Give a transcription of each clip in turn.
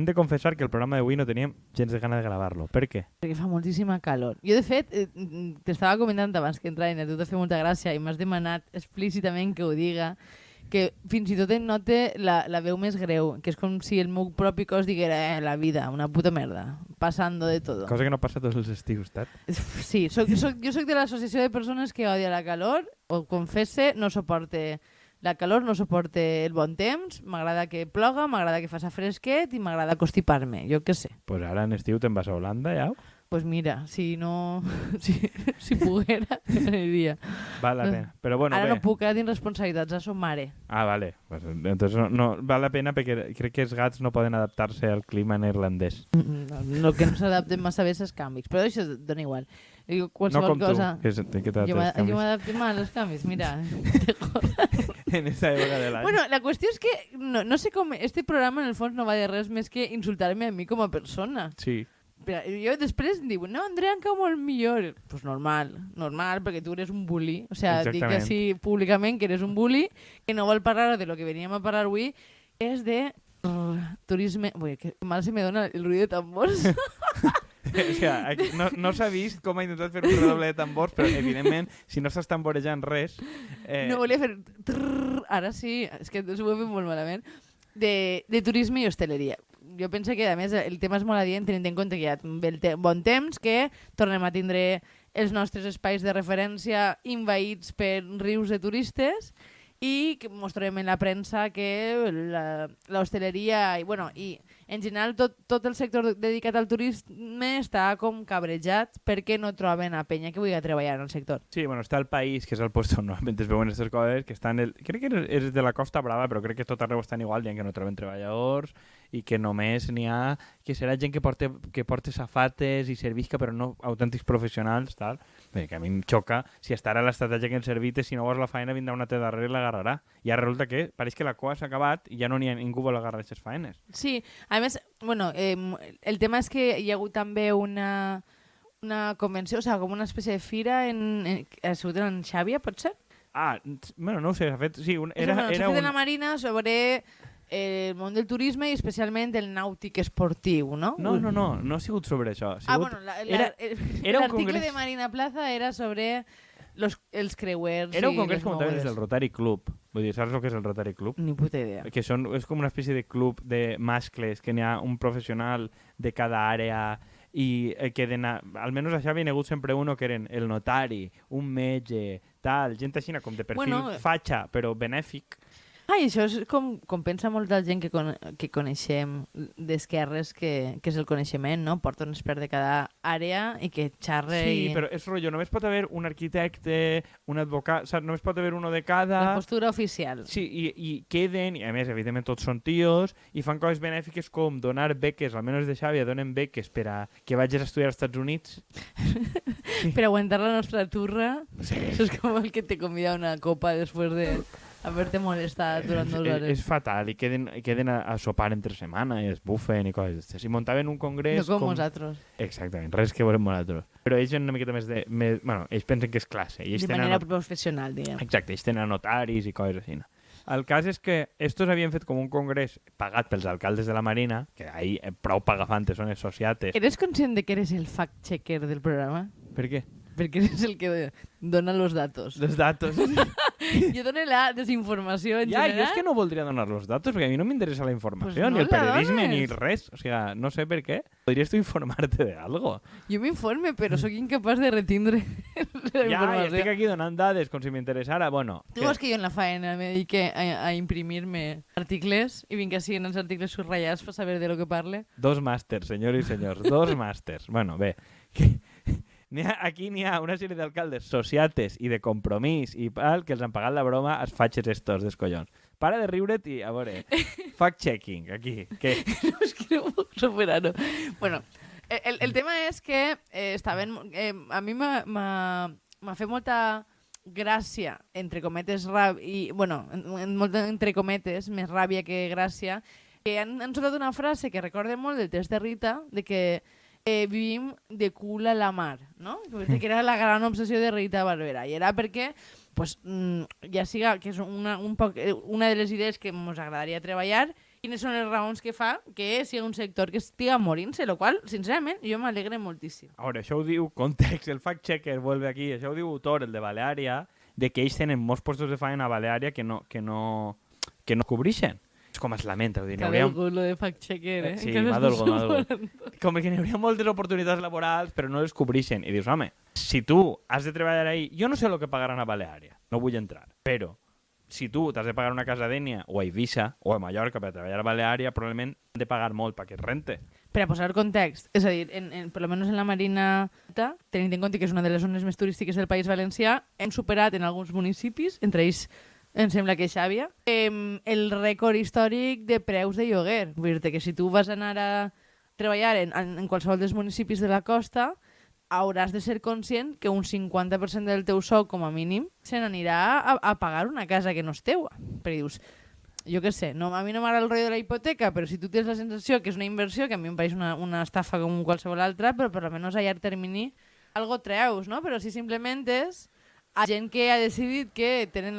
Hem de confessar que el programa d'avui no teníem gens de gana de gravar-lo. Per què? Perquè fa moltíssima calor. Jo, de fet, t'estava comentant abans que entraren, a tu t'ha fet molta gràcia i m'has demanat explícitament que ho diga, que fins i tot em note la veu més greu, que és com si el meu propi cos diguera la vida, una puta merda, passando de todo. Cosa que no passa tots els estius, Tat. Sí, jo soc de l'associació de persones que odia la calor, o confesse, no soporte la calor, no soporte el bon temps, m'agrada que ploga, m'agrada que faça fresquet i m'agrada constipar-me, jo què sé. Pues ara en estiu te'n vas a Holanda, ja? Pues mira, si no... si poguera, aniria. Val la pena. Però bueno, Ara bé. no puc, ara tinc responsabilitats, a som mare. Ah, vale. Pues, entonces no val la pena perquè crec que els gats no poden adaptar-se al clima neerlandès. No, que no s'adapten massa bé als canvis, però això dona igual. Digo, No qualsevol com cosa... tu, que t'adaptes als Jo canvis. m'adapto mal als canvis, mira. En esta època de l'any. Bueno, la qüestió és que no sé com... Este programa en el fons no va de res més que insultar-me a mi com a persona. Sí. Però jo després em diuen, no, Andrea em cau molt millor. Pues normal, perquè tu eres un bully. O sea, dic Exactament. així públicament que eres un bully, que no vol parlar de lo que veníem a parlar avui, és de turisme... Ui, que mal se me dona el ruido de tambors. O sea, aquí no s'ha vist com ha intentat fer un redoble de tambors, però evidentment, si no estàs tamborejant res... No volia fer... Ara sí, és que s'ho he fet molt malament. De turisme i hosteleria. Jo penso que, a més, el tema és molt adient tenint en compte que hi ha bon temps, que tornem a tindre els nostres espais de referència envaïts per rius de turistes i que mostrarem en la premsa que l'hostaleria i en general tot el sector dedicat al turisme està com cabrejat perquè no troben a penya que vulgui treballar en el sector. Sí, bueno, està el País, que és el lloc on normalment es veuen aquestes coses, que estan crec que és de la Costa Brava, però crec que tot arreu estan igual, dient que no troben treballadors i que només n'hi ha que serà gent que porta safates i servisca, però no autèntics professionals, tal. Bé, que a mi em xoca si estarà l'estratègia que ens servites, si no vols la feina vindrà una altra darrere i l'agarrarà. I ara resulta que pareix que la cua s'ha acabat i ja no n'hi ha ningú vol agarrar aquestes feines. Sí, a més, el tema és que hi ha hagut també una convenció, o sigui, com una espècie de fira ha sigut en Xàbia, pot ser? Ah, bueno, no ho sé, s'ha fet... Sí, S'ha fet en la Marina sobre el món del turisme i especialment el nàutic esportiu, no? No ha sigut sobre això. L'article de Marina Plaza era sobre els creuers. Era un congrés i com també des del Rotary Club. Vull dir, saps el que és el Rotary Club? Ni puta idea. Que és com una espècie de club de mascles, que n'hi ha un professional de cada àrea i que almenys això havia hagut sempre uno que eren el notari, un metge, tal, gent així com de perfil fatxa, però benèfic. I això és com pensa molta gent que coneixem d'esquerres, que és el coneixement, no? Porta un expert de cada àrea i que xarra... Sí, però és rotllo, només pot haver un arquitecte, un advocat, saps? Només pot haver uno de cada... La postura oficial. Sí, i queden, i a més, evidentment, tots són tios, i fan coses benèfiques com donar beques, almenys de Xàbia, donen beques per a que vagis a estudiar als Estats Units. Sí. Per aguantar la nostra turra. Sí. Això és com el que te convida a una copa després de... haver-te molestat durant 2 hores. És fatal, i queden a sopar entre setmana, i es bufen i coses d'aquestes. I muntaven un congrés... No com nosaltres. Exactament, res que volem nosaltres. Però ells una miqueta més de... Bueno, ells pensen que és classe. De manera professional, diguem. Exacte, ells tenen notaris i coses així. El cas és que estos havien fet com un congrés pagat pels alcaldes de la Marina, que ahí prou pagafantes són els sociates. Eres conscient de que eres el fact-checker del programa? Per què? Perquè eres el que dona los datos. Los datos. Jo dono la desinformació en general. Jo és que no voldria donar los datos, perquè a mi no m'interessa la informació, pues no ni el periodisme, dones. ni res. O sigui, no sé per què. Podries tu informarte de algo. Jo m'informe, però sóc incapaç de retindre la informació. Ja estic aquí donant dades, com si m'interessara. Bueno, tu vols que jo en la faena me dedique a imprimir-me articles i vinc així en els articles subratllats per saber de lo que parle? 2 màsters, senyors i senyors, 2 màsters. Bueno, bé, que... Aquí n'hi ha una sèrie d'alcaldes sociates i de compromís i tal que els han pagat la broma als fatxes estos dels collons. Para de riure't i, a veure, fact-checking, aquí. Que... No, és que no puc superar-ho. Bueno, el tema és que estaven... a mi m'ha fet molta gràcia, entre cometes, entre cometes, més ràbia que gràcia, que han soltat una frase que recorda molt del test de Rita, de que vivim de cul a la mar, no? Que era la gran obsessió de Rita Barberà. I era perquè, pues, ja siga que és una de les idees que ens agradaria treballar quines són les raons que fa que sigui un sector que estiga morint-se, lo qual, sincerament, jo m'alegre moltíssim. Ara, això ho diu Context, el fact-checker vuelve aquí, això ho diu autor, el de Baleària, de que ells tenen molts postos de feina a Baleària que no cobreixen. És com es lamenta. Que hauria... lo de fact-checker, Sí, m'adolgo. Com que n'hi hauria moltes oportunitats laborals, però no les cobreixen. I dius, home, si tu has de treballar ahí, jo no sé el que pagaran a Baleària, no vull entrar, però si tu t'has de pagar una casa a Dénia o a Eivissa o a Mallorca per treballar a Baleària, probablement han de pagar molt perquè es rente. Per a posar context, és a dir, per almenys en la Marina, tenint en compte que és una de les zones més turístiques del País Valencià, hem superat en alguns municipis, entre ells em sembla que Xàbia, el rècord històric de preus de lloguer. Vull dir-te que si tu vas anar a treballar en qualsevol dels municipis de la costa, hauràs de ser conscient que un 50% del teu sou, com a mínim, se n'anirà a pagar una casa que no és teua. Perquè dius, jo què sé, no, a mi no m'agrada el rotllo de la hipoteca, però si tu tens la sensació que és una inversió, que a mi em pareix una estafa com qualsevol altra, però per almenys a llarg termini algo treus, no? Però si simplement és a gent que ha decidit que tenen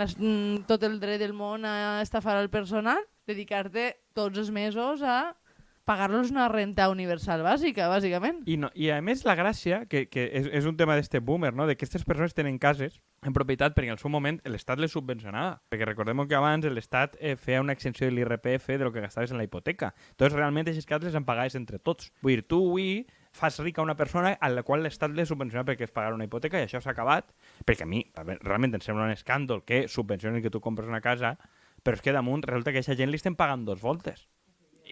tot el dret del món a estafar al personal, dedicar-te tots els mesos a pagar-los una renta universal bàsica, bàsicament. I a més la gràcia, que és un tema d'este boomer, no? De que aquestes persones tenen cases en propietat perquè al seu moment l'Estat les subvencionava. Perquè recordem que abans l'Estat feia una exenció de l'IRPF de lo que gastaves en la hipoteca. Entonces realment aquestes cases les en pagaves entre tots. Vull dir, tu avui fas rica una persona a la qual l'Estat li subvenciona perquè és pagar una hipoteca i això s'ha acabat, perquè a mi realment em sembla un escàndol que subvencionin que tu compres una casa, però és que damunt resulta que a aquesta gent li estem pagant 2 voltes.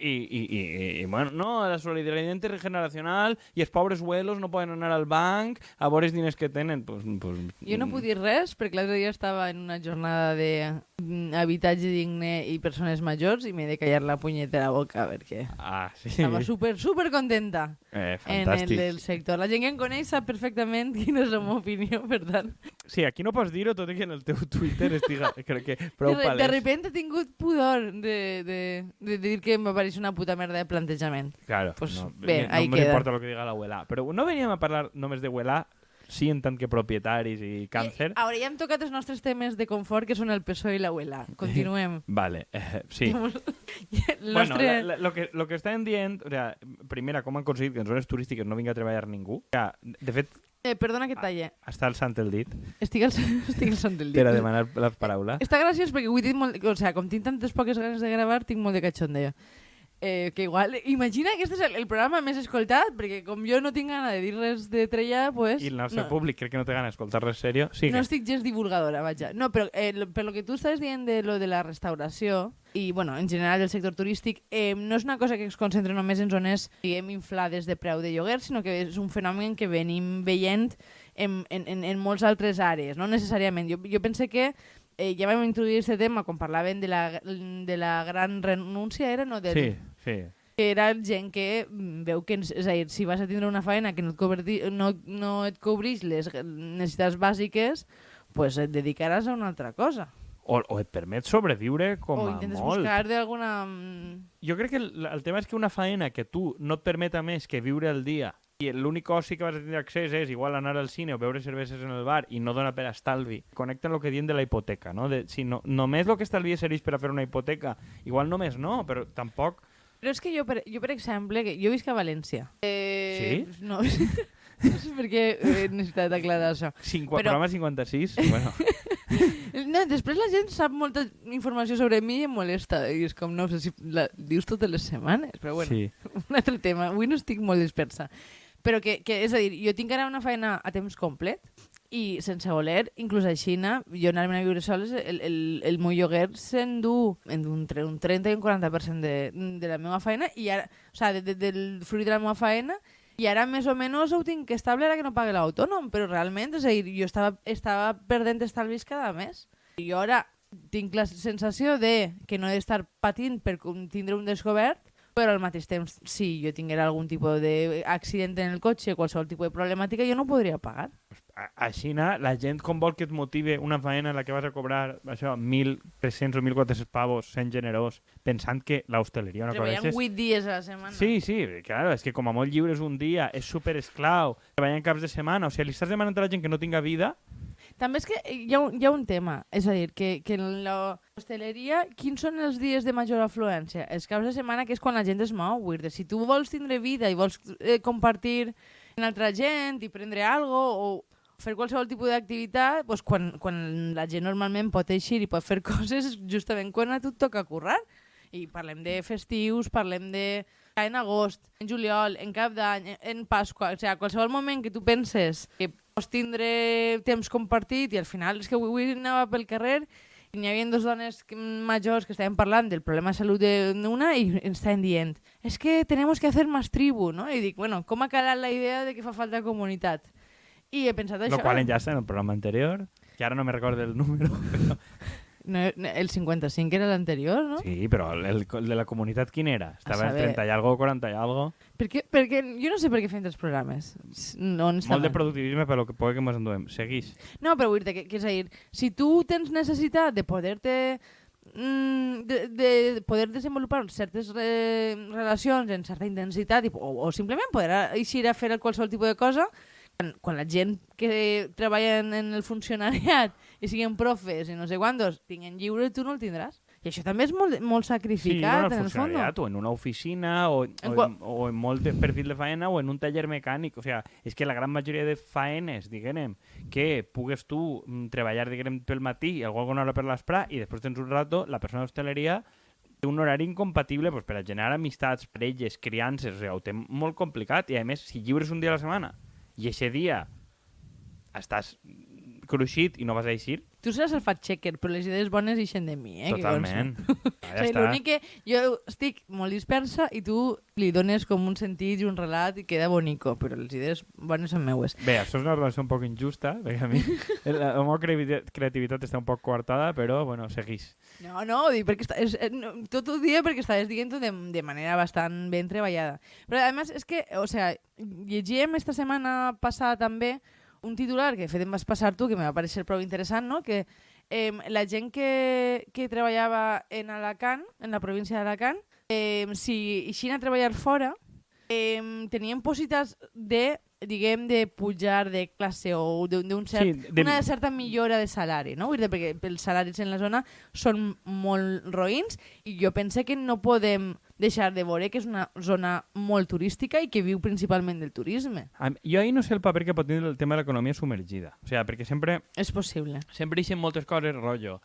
I bueno, no, la solidaritat intergeneracional i els pobres abuelos no poden anar al banc a veure els diners que tenen. Pues, jo no puc dir res perquè l'altre dia estava en una jornada d'habitatge digne i persones majors i m'he de callar la punyeta a la boca perquè estava super contenta en el sector. La gent que em coneix sap perfectament quina és la meva opinió, per tant. Sí, aquí no pots dir-ho tot i que en el teu Twitter estiga, crec que prou palès. De repente he tingut pudor de dir que em va pareix una puta merda de plantejament. Claro, pues, no, bé, no me importa lo que diga l'abuela. Però no veníem a parlar només de abuela, sí en tant que propietaris i càncer. Ara ja hem tocat els nostres temes de confort, que són el PSOE i l'abuela. Continuem. Vale, sí. Bueno, lo que estan dient, o sea, primera, com han aconseguit que en zones turístiques no vingui a treballar ningú. O sea, de fet... perdona que talle. Està al sant el dit. Estic al sant el dit. Per a demanar la paraula. Està graciós perquè avui tinc molt... O sea, com tinc tantes poques ganes de gravar, tinc molt de cachondeo. Que igual... Imagina que este és el programa més escoltat, perquè com jo no tinc gana de dir res de trellar, pues... I el nostre públic crec que no té gana d'escoltar res serio. Sí, no estic gens divulgadora, vaja. No, però per lo que tu estàs dient de lo de la restauració, i bueno, en general del sector turístic, no és una cosa que es concentra només en zones, diguem, inflades de preu de lloguer, sinó que és un fenomen que venim veient en molts altres àrees, no necessàriament. Jo pense que ja vam introduir aquest tema quan parlaven de la gran renúncia, era? No? Sí. Que era gent que veu que, és a dir, si vas a tindre una feina que no et cobreix les necessitats bàsiques, pues et dedicaràs a una altra cosa. O et permet sobreviure com a molt. O intentes buscar d'alguna... Jo crec que el tema és que una feina que tu no et permeta més que viure el dia i l'únic oci que vas a tindre accés és igual anar al cine o beure cerveses en el bar i no dona per estalvi, connecta amb el que diuen de la hipoteca, no? Si només el que estalvi serveix per a fer una hipoteca, igual només no, però tampoc... Però és que jo, per exemple, que jo visc a València. Sí? No, no sé per què he necessitat aclarar això. Programa 56? Bueno... No, després la gent sap molta informació sobre mi i em molesta. I és com, no sé si la dius totes les setmanes, però bueno, sí. Un altre tema. Avui no estic molt dispersa. Però que, és a dir, jo tinc ara una feina a temps complet i sense voler, inclús així, jo anar-me a viure soles, el meu lloguer s'endú entre un 30 i un 40% de la meva feina, i ara, o sigui, del fruit de la meva feina, i ara més o menys ho tinc estable ara que no pague l'autònom, però realment, és a dir, jo estava perdent estalvis cada mes. I jo ara tinc la sensació de que no he d'estar patint per tindre un descobert, però al mateix temps, si jo tinguera algun tipus d'accident en el cotxe, qualsevol tipus de problemàtica, jo no podria pagar. Així, la gent com vol que et motive una feina en la que vas a cobrar això 1.300 o 1.400 pavos sent generós, pensant que l'hostaleria... Treballant 8 dies a la setmana. Sí, claro, és que com a molt lliures un dia, és super esclau, treballant caps de setmana, o sigui, li estàs demanant a la gent que no tinga vida També és que hi ha un tema, és a dir, que en l'hostaleria, quins són els dies de major afluència? Els caps de setmana, que és quan la gent es mou. Vull dir, si tu vols tindre vida i vols compartir amb altra gent i prendre alguna cosa o fer qualsevol tipus d'activitat, doncs quan la gent normalment pot eixir i pot fer coses justament quan a tu et toca currar. I parlem de festius, parlem de en agost, en juliol, en cap d'any, en Pasqua, o sigui, qualsevol moment que tu penses que pots tindre temps compartit i al final és que avui anava pel carrer i n'hi havia 2 dones majors que estaven parlant del problema de salut d'una i ens estaven dient és que tenemos que hacer más tribu, no? I dic, bueno, com ha calat la idea de que fa falta comunitat? I he pensat això. Lo qual enllaça en el programa anterior, que ara no me recordo el número, però... No, el 55 era l'anterior, no? Sí, però el de la comunitat quin era? Estava en 30 i algo, 40 i algo... Perquè jo no sé per què fem els programes. No, molt de productivisme per lo que pugui que ens enduem. Seguís. No, però vull dir que és a dir, si tu tens necessitat de poder-te de poder desenvolupar certes relacions en certa intensitat o simplement poder eixir a fer qualsevol tipus de cosa, quan la gent que treballa en el funcionariat i siguin profes i no sé quantos tinguen lliure, tu no el tindràs. I això també és molt sacrificat, sí, en el fons. O en una oficina, o en molt de perfil de faena, o en un taller mecànic. O sea, és que la gran majoria de faenes, diguem, que pugues tu treballar, diguem, pel matí i alguna hora per l'esprà i després tens un rato, la persona d'hostaleria té un horari incompatible pues, per a generar amistats, parelles, criances, o sigui, ho té molt complicat. I a més, si lliures un dia a la setmana i aquest dia estàs cruixit i no vas a eixir... Tu seràs el fact-checker, però les idees bones ixen de mi, Totalment. Ja l'únic que jo estic molt dispersa i tu li dones com un sentit i un relat i queda bonico, però les idees bones són meues. Bé, això és una relació un poc injusta, perquè a mi la meva creativitat està un poc coartada, però, bueno, seguís. No, dic, perquè tot ho dia perquè estaves dient-ho de manera bastant ben treballada. Però, a més, és que, o sea, llegíem esta setmana passada també un titular que de fet em vas passar tu, que me va parecer prou interessant, no? Que la gent que treballava en Alacant, en la província d'Alacant, si eixien a treballar fora, tenien possibilitats de, diguem, de pujar de classe o una certa millora de salari, no? Vull dir, perquè els salaris en la zona són molt roïns i jo pense que no podem deixar de veure que és una zona molt turística i que viu principalment del turisme. Jo ahir no sé el paper que pot tenir el tema de l'economia submergida. O sigui, perquè sempre... És possible. Sempre eixen moltes coses, rotllo.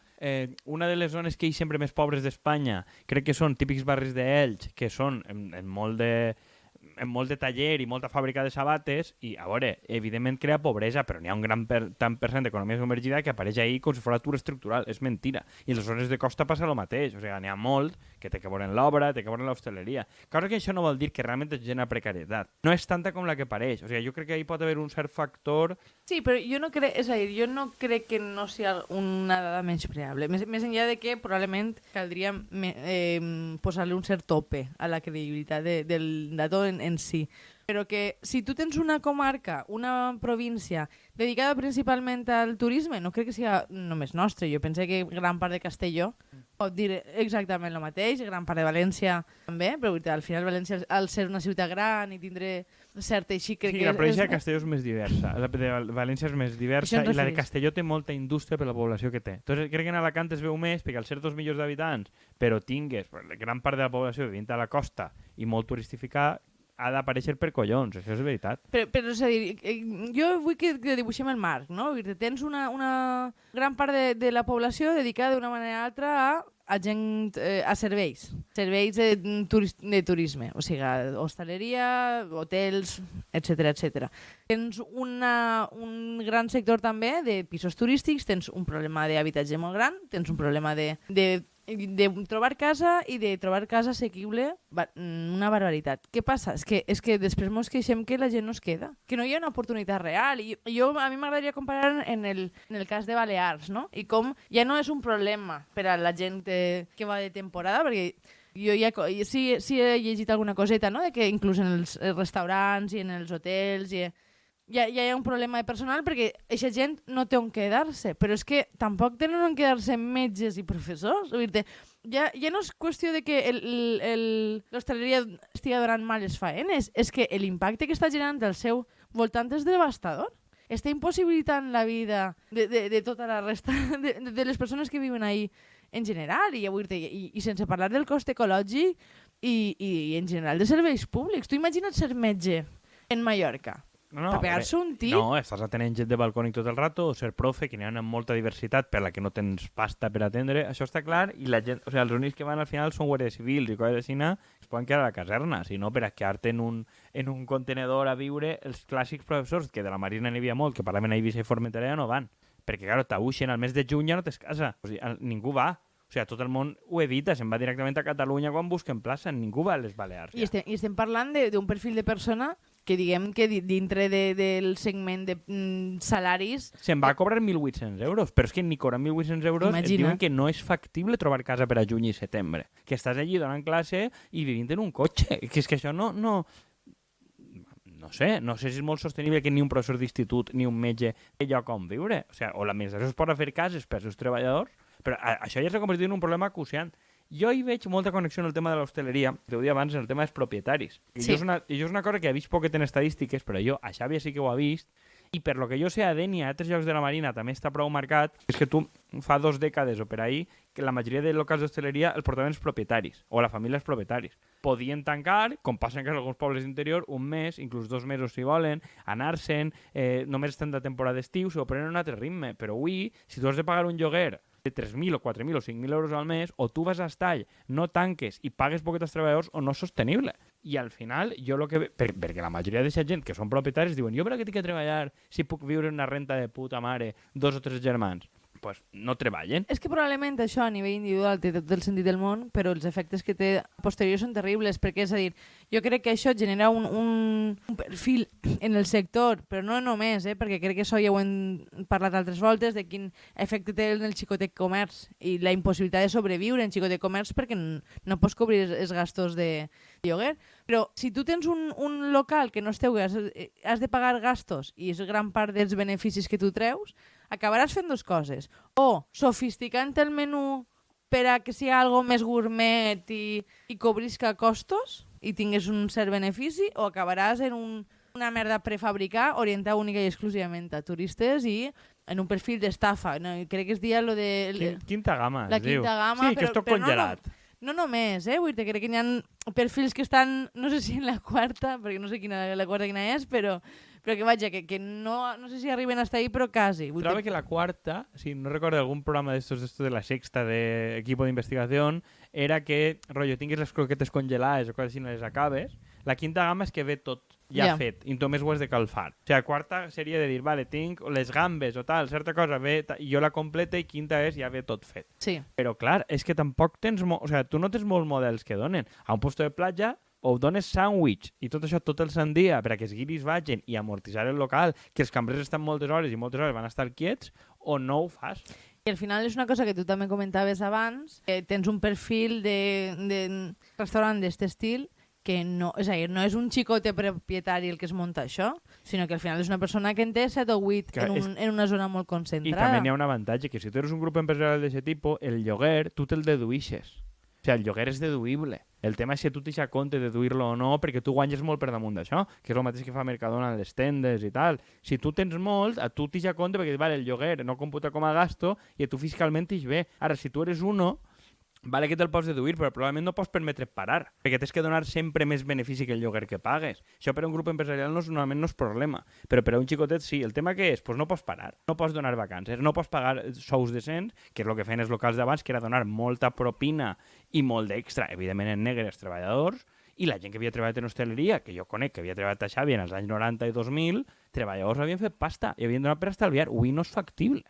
Una de les zones que hi sempre més pobres d'Espanya crec que són típics barris d'Elx, que són en molt de taller i molta fàbrica de sabates i, a veure, evidentment crea pobresa, però n'hi ha un tant per cent d'economia submergida que apareix ahí com si fos atur estructural. És mentira. I en les zones de costa passa el mateix. O sigui, n'hi ha molt que té que veure en l'obra, té que veure en l'hostaleria. Cosa que això no vol dir que realment es genera precarietat. No és tanta com la que pareix. O sigui, jo crec que ahí pot haver un cert factor... Sí, però jo no crec, és a dir, jo no crec que no sigui una dada menyspreable. Més enllà de que probablement caldria posar-li un cert tope a la credibilitat del dato en si. Però que si tu tens una comarca, una província dedicada principalment al turisme, no crec que sigui només nostre. Jo penso que gran part de Castelló pot dir exactament el mateix, gran part de València també, però al final València, al ser una ciutat gran i tindre certa així... Sí, la província de Castelló és més diversa, la de València és més diversa i la de Castelló té molta indústria per la població que té. Entonces crec que en Alacant es veu més perquè al ser 2 milions d'habitants, però tingues gran part de la població vivint a la costa i molt turistificada, ha d'aparèixer per collons, això és veritat. Però és a dir, jo vull que dibuixem el marc, no? Tens una gran part de la població dedicada d'una manera o altra a serveis de turisme, o sigui, hostaleria, hotels, etc. Tens un gran sector també de pisos turístics, tens un problema d'habitatge molt gran, tens un problema de trobar casa i de trobar casa assequible, una barbaritat. Què passa? És que després ens queixem que la gent no es queda, que no hi ha una oportunitat real. I a mi m'agradaria comparar en el cas de Balears, no? I com ja no és un problema per a la gent que va de temporada, perquè jo sí he llegit alguna coseta, no? De que inclús en els restaurants i en els hotels ja hi ha un problema de personal perquè aquesta gent no té on quedar-se, però és que tampoc tenen on quedar-se metges i professors. Ja no és qüestió de que l'hostaleria estigui donant males faenes, és que l'impacte que està generant al seu voltant és devastador. està impossibilitant la vida de tota la resta de les persones que viuen ahí en general, i sense parlar del cost ecològic i en general de serveis públics. Tu imagina't ser metge en Mallorca. Per pegar-se un tir... No, estàs atenent gent de balcònic tot el rato, o ser profe, que n'hi ha molta diversitat per la que no tens pasta per atendre, això està clar, i la gent, o sigui, els únics que van al final són guàrdies civils i coses així, es poden quedar a la caserna, si no per a quedar-te en un contenedor a viure, els clàssics professors, que de la Marina n'hi havia molt, que parlaven a Eivissa i Formentera, ja no van, perquè, clar, t'abuixen al mes de juny ja no tens casa, o sigui, ningú va. O sigui, tot el món ho evita, se'n va directament a Catalunya quan busquen plaça, ningú va a les Balears. Ja. I estem parlant d'un perfil de persona que diguem que dintre del segment de salaris... Se'n va a cobrar 1.800 euros, però és que ni cobrar 1.800 euros et diuen que no és factible trobar casa per a juny i setembre. Que estàs allí donant classe i vivint en un cotxe. Que és que això no sé si és molt sostenible que ni un professor d'institut ni un metge té lloc on viure. O sigui, o l'administració es pot fer cases per als seus treballadors, però això ja s'ha convertit en un problema acuciant. Jo hi veig molta connexió en el tema de l'hostaleria, t'ho dia abans, en el tema dels propietaris. Sí. Jo és una cosa que he vist poquet en estadístiques, però jo a Xàbia sí que ho he vist, i per lo que jo sé a Deni, a altres llocs de la Marina també està prou marcat, és que tu fa 2 dècades o per ahir, que la majoria de locals d'hostaleria els portaven els propietaris, o la família els propietaris. Podien tancar, com passa en alguns pobles d'interior, un mes, inclús 2 mesos si volen, anar-se'n, només estan de temporada d'estiu, s'ho prenen un altre ritme, però avui, si tu has de pagar un lloguer de 3.000 o 4.000 o 5.000 euros al mes, o tu vas a Estall, no tanques i pagues poquet als treballadors, o no és sostenible. I al final, jo el que... Perquè la majoria d'aquesta gent que són propietaris diuen jo per què tinc que treballar si puc viure en una renta de puta mare, 2 o 3 germans? Pues no treballen. És que probablement això a nivell individual té tot el sentit del món, però els efectes que té posteriors són terribles, perquè és a dir, jo crec que això genera un perfil en el sector, però no només, perquè crec que això ja ho hem parlat altres voltes, de quin efecte té en el xicotec comerç i la impossibilitat de sobreviure en xicotec comerç perquè no pots cobrir els gastos de lloguer. Però si tu tens un local que no és teu, has de pagar gastos i és gran part dels beneficis que tu treus, acabaràs fent 2 coses. O sofisticant el menú per a que sigui algo més gourmet i cobrisca costos i tingues un cert benefici, o acabaràs en una merda prefabricada orientada única i exclusivament a turistes i en un perfil d'estafa. No, crec que es dia lo de... Quinta gamma, la quinta gamma, sí, que és tot congelat. No només, vull dir, crec que hi ha perfils que estan, no sé si en la quarta, perquè no sé la quarta quina és, però que vaja, que no sé si arriben hasta ahí, però quasi. Trobo que la quarta, si no recordo algun programa d'estos de la sexta de equipo de investigación, era que, rotllo, tingues les croquetes congelades o coses així no les acabes. La quinta gamma és que ve tot ja fet, i només ho has de calfar. O sigui, la quarta seria de dir, vale, tinc les gambes o tal, certa cosa, ve, i jo la completa, i quinta és ja ve tot fet. Sí. Però clar, és que tampoc tens... O sigui, tu no tens molts models que donen. A un puesto de platja o dones sàndwich i tot això tot el sant dia per a que els guiris vagin i amortitzar el local, que els cambrers estan moltes hores i moltes hores van estar quiets, o no ho fas. I al final és una cosa que tu també comentaves abans, que tens un perfil de restaurant d'aquest estil que no, és a dir, no és un xicote propietari el que es munta això, sinó que al final és una persona que en té 7 o 8 en una zona molt concentrada. I també hi ha un avantatge, que si tu eres un grup empresarial d'aquest tipus, el lloguer tu te'l deduïxes. O sigui, el lloguer és deduïble. El tema és si tu t'hi compte deduir-lo o no, perquè tu guanyes molt per damunt d'això, que és el mateix que fa Mercadona en les tendes i tal. Si tu tens molt, a tu t'hi compte perquè vale, el lloguer no computa com a gasto i a tu fiscalment t'hi ve. Ara, si tu eres uno, vale que te'l pots deduir, però probablement no pots permetre parar, perquè tens que donar sempre més benefici que el lloguer que pagues. Això per a un grup empresarial normalment no és problema, però per a un xicotet sí. El tema que és? Pues no pots parar, no pots donar vacances, no pots pagar sous decents, que és el que feien els locals d'abans, que era donar molta propina i molt d'extra, evidentment en negre als treballadors, i la gent que havia treballat en hostaleria, que jo conec que havia treballat a Xàbia en els anys 90 i 2000, treballadors havien fet pasta i havien donat per estalviar. Avui no és factible.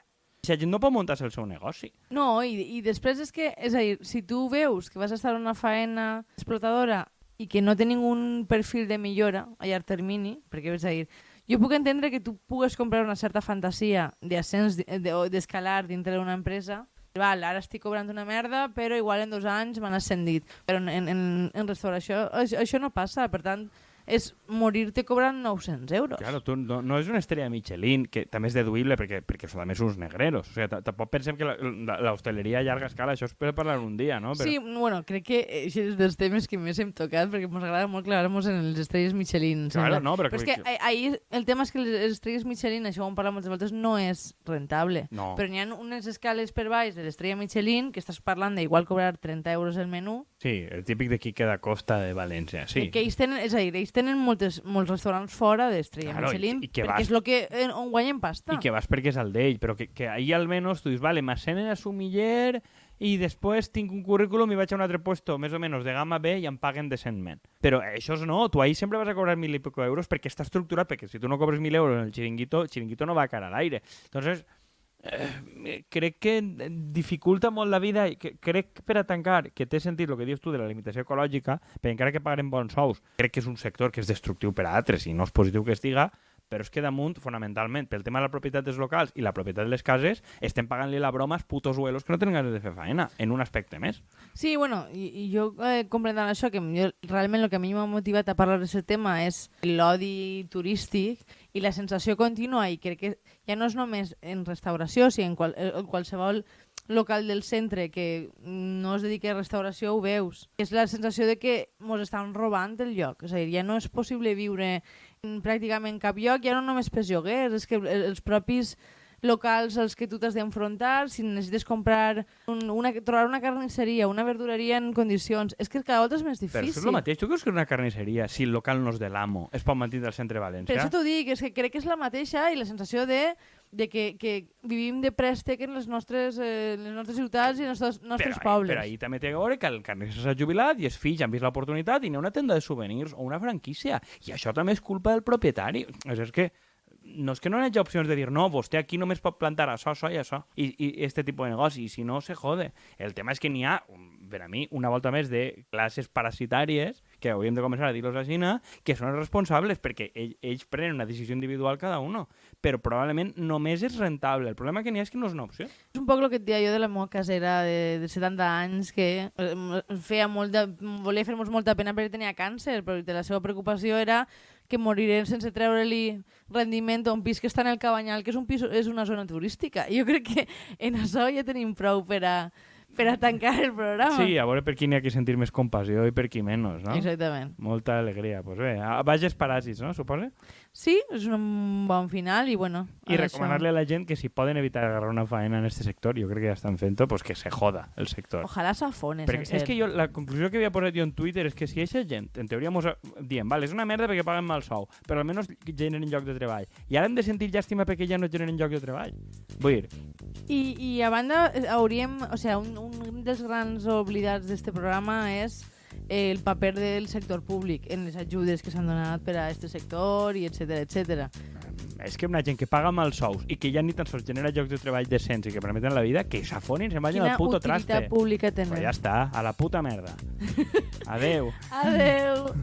Si la gent no pot muntar-se el seu negoci. No, i després és que, és a dir, si tu veus que vas a estar en una faena explotadora i que no té ningú perfil de millora a llarg termini, perquè és a dir, jo puc entendre que tu pugues comprar una certa fantasia d'ascens o d'escalar dintre d'una empresa. Val, ara estic cobrant una merda, però igual en 2 anys m'han ascendit. Però en restauració això no passa, per tant, és morir-te cobrant 900 euros. Claro, tu no és una estrella Michelin, que també és deduïble perquè són també uns negreros. O sigui, tampoc pensem que l'hostaleria a llarga escala, això es pot parlar un dia, no? Però... Sí, bueno, crec que això és dels temes que més hem tocat, perquè ens agrada molt clavar-nos en les estrelles Michelin. Claro, no, però és que ahir el tema és que les estrelles Michelin, això ho hem parlat moltes voltes, no és rentable. No. Però n'hi ha unes escales per baix de l'estrella Michelin que estàs parlant d'igual cobrar 30 euros el menú. Sí, el típic de Quique da Costa de València, sí. Que ells tenen, és a dir, ells tenen molts restaurants fora d'estrella Michelin, perquè és el que on guanyen pasta. I que vas perquè és el d'ell, però que ahir almenys tu dius, vale, m'assenen a sumiller i després tinc un currículum i vaig a un altre puesto més o menys de gamma B i em paguen decentment. Però això no, tu ahir sempre vas a cobrar 1.000 i poco euros perquè està estructurat, perquè si tu no cobres 1.000 euros en el chiringuito no va a cara al aire. Entonces, crec que dificulta molt la vida. Crec que per a tancar, que té sentit el que dius tu de la limitació ecològica, però encara que pagarem bons sous, crec que és un sector que és destructiu per a altres i no és positiu que estiga, però és que damunt, fonamentalment, pel tema de la propietat dels locals i la propietat de les cases, estem pagant-li la broma als putos huelos que no tenen ganes de fer faena, en un aspecte més. Sí, bueno, i jo comprenent això, que realment el que a mi m'ha motivat a parlar d'aquest tema és l'odi turístic i la sensació contínua, i crec que ja no és només en restauració, sinó en qualsevol local del centre que no es dedica a restauració, ho veus. És la sensació de que mos estan robant el lloc. És a dir, ja no és possible viure en pràcticament cap lloc, ja no només pels lloguers, és que els propis locals als que tu t'has d'enfrontar, si necessites trobar una carnisseria, una verdureria en condicions, és que cada volta és més difícil. Però és el mateix, tu creus que una carnisseria, si el local no és de l'amo, es pot mantenir al centre de València? Per això t'ho dic, és que crec que és la mateixa, i la sensació de que vivim de préstec en les nostres ciutats i en els nostres pobles. Però ahir també té a veure que el carnisser s'ha jubilat i els fills han vist l'oportunitat i n'hi ha una tenda de souvenirs o una franquícia. I això també és culpa del propietari. És que no és que no hi hagi opcions de dir no, vostè aquí només pot plantar això i això i este tipus de negoci, i si no se jode. El tema és que n'hi ha, per a mi, una volta més de classes parasitàries que hauríem de començar a dir-los a Xina, que són els responsables perquè ells prenen una decisió individual cada uno, però probablement només és rentable. El problema que n'hi ha és que no és una opció. És un poc el que et deia jo de la meva casera de 70 anys, que volia fer-nos molta pena perquè tenia càncer, però la seva preocupació era que morirem sense treure-li rendiment a un pis que està en el Cabanyal, que és una zona turística. Jo crec que en això ja tenim prou per a tancar el programa. Sí, a veure per qui n'hi ha que sentir més compassió i per qui menys, no? Exactament. Molta alegria. Doncs bé, vages paràsits, no? Suposa? Sí, és un bon final i bueno... I recomanar-li a la gent que si poden evitar agarrar una faena en este sector, jo crec que ja estan fent-ho, pues que se joda el sector. Ojalà s'afones. És que jo, la conclusió que havia posat jo en Twitter és que si aquesta gent, en teoria, mos diem, vale, és una merda perquè paguen mal sou, però almenys generen lloc de treball. I ara hem de sentir llàstima perquè ja no generen lloc de treball. Vull dir... I a banda, hauríem... O sigui, un dels grans oblidats d'este programa és el paper del sector públic en les ajudes que s'han donat per a aquest sector i etcètera. És que una gent que paga mals sous i que ja ni tan sols genera llocs de treball decents i que permeten la vida, que s'afonin, se'n vagin al puto traste. Quina utilitat pública tenen. Però ja està, a la puta merda. Adeu. Adeu.